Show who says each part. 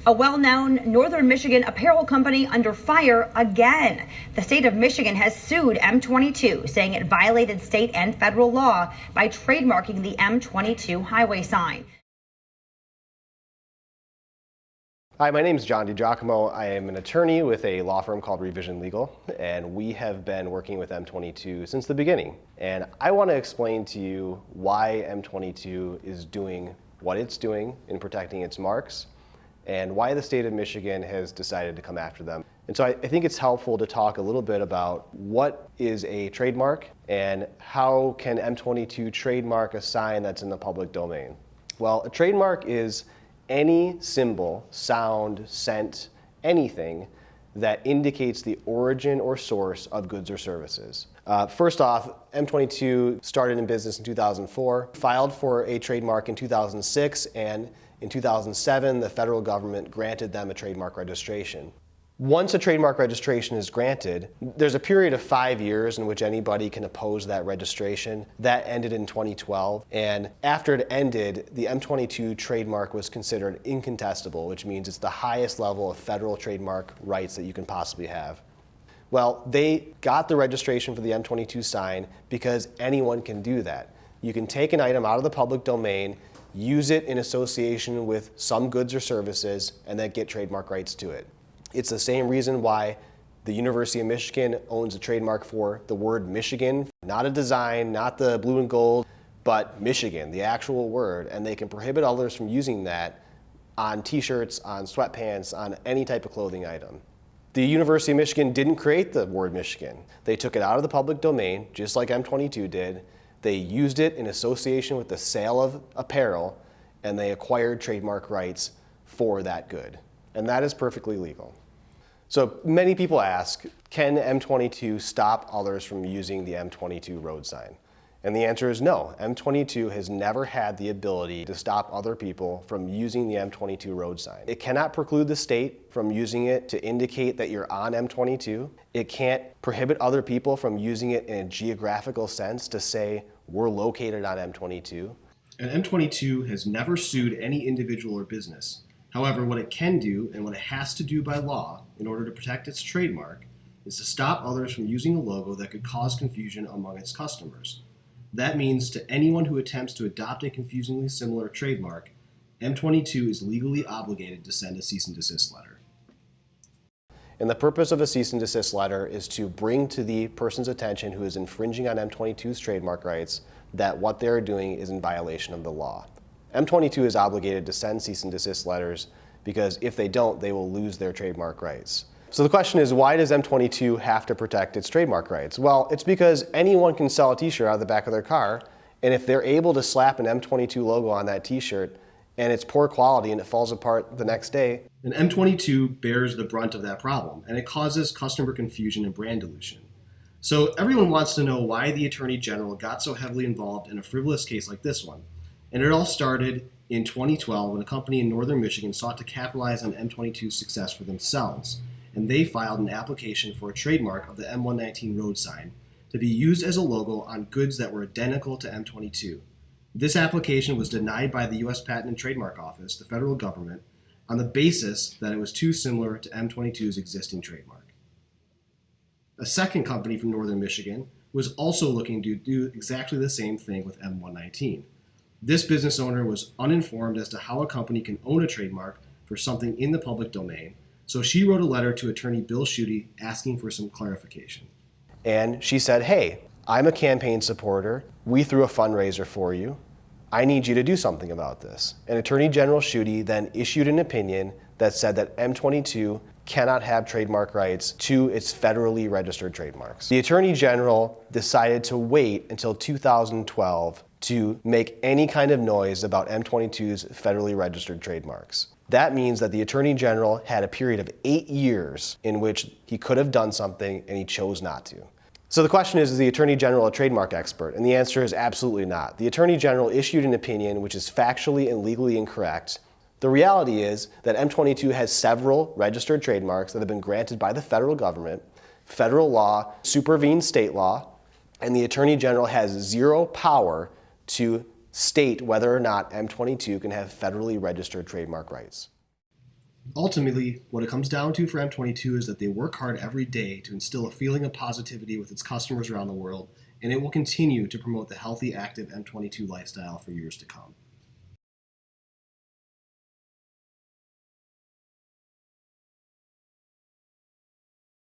Speaker 1: A well-known Northern Michigan apparel company under fire again. The state of Michigan has sued M22, saying it violated state and federal law by trademarking the M22 highway sign.
Speaker 2: Hi, my name is John DiGiacomo. I am an attorney with a law firm called Revision Legal, and we have been working with M22 since the beginning. And I want to explain to you why M22 is doing what it's doing in protecting its marks, and why the state of Michigan has decided to come after them. And so I think it's helpful to talk a little bit about what is a trademark and how can M22 trademark a sign that's in the public domain. Well, a trademark is any symbol, sound, scent, anything that indicates the origin or source of goods or services. First off, M22 started in business in 2004, filed for a trademark in 2006, and in 2007, the federal government granted them a trademark registration. Once a trademark registration is granted, there's a period of 5 years in which anybody can oppose that registration. That ended in 2012, and after it ended, the M22 trademark was considered incontestable, which means it's the highest level of federal trademark rights that you can possibly have. Well, they got the registration for the M22 sign because anyone can do that. You can take an item out of the public domain, use it in association with some goods or services, and then get trademark rights to it. It's the same reason why the University of Michigan owns a trademark for the word Michigan, not a design, not the blue and gold, but Michigan, the actual word, and they can prohibit others from using that on t-shirts, on sweatpants, on any type of clothing item. The University of Michigan didn't create the word Michigan. They took it out of the public domain, just like M22 did. They used it in association with the sale of apparel, and they acquired trademark rights for that good. And that is perfectly legal. So many people ask, can M22 stop others from using the M22 road sign? And the answer is no. M22 has never had the ability to stop other people from using the M22 road sign. It cannot preclude the state from using it to indicate that you're on M22. It can't prohibit other people from using it in a geographical sense to say we're located on M22.
Speaker 3: And M22 has never sued any individual or business. However, what it can do and what it has to do by law in order to protect its trademark is to stop others from using a logo that could cause confusion among its customers. That means to anyone who attempts to adopt a confusingly similar trademark, M22 is legally obligated to send a cease and desist letter.
Speaker 2: And the purpose of a cease and desist letter is to bring to the person's attention who is infringing on M22's trademark rights that what they're doing is in violation of the law. M22 is obligated to send cease and desist letters because if they don't, they will lose their trademark rights. So the question is, why does M22 have to protect its trademark rights? Well, it's because anyone can sell a t-shirt out of the back of their car, and if they're able to slap an M22 logo on that t-shirt and it's poor quality and it falls apart the next day,
Speaker 3: then M22 bears the brunt of that problem, and it causes customer confusion and brand dilution. So everyone wants to know why the Attorney General got so heavily involved in a frivolous case like this one. And it all started in 2012 when a company in northern Michigan sought to capitalize on M22's success for themselves, and they filed an application for a trademark of the M119 road sign to be used as a logo on goods that were identical to M22. This application was denied by the U.S. Patent and Trademark Office, the federal government, on the basis that it was too similar to M22's existing trademark. A second company from northern Michigan was also looking to do exactly the same thing with M119. This business owner was uninformed as to how a company can own a trademark for something in the public domain, so she wrote a letter to Attorney Bill Schuette asking for some clarification.
Speaker 2: And she said, hey, I'm a campaign supporter. We threw a fundraiser for you. I need you to do something about this. And Attorney General Schuette then issued an opinion that said that M22 cannot have trademark rights to its federally registered trademarks. The Attorney General decided to wait until 2012 to make any kind of noise about M22's federally registered trademarks. That means that the Attorney General had a period of 8 years in which he could have done something and he chose not to. So the question is the Attorney General a trademark expert? And the answer is absolutely not. The Attorney General issued an opinion which is factually and legally incorrect. The reality is that M22 has several registered trademarks that have been granted by the federal government. Federal law supervenes state law, and the Attorney General has zero power to state whether or not M22 can have federally registered trademark rights.
Speaker 3: Ultimately, what it comes down to for M22 is that they work hard every day to instill a feeling of positivity with its customers around the world, and it will continue to promote the healthy, active M22 lifestyle for years to come.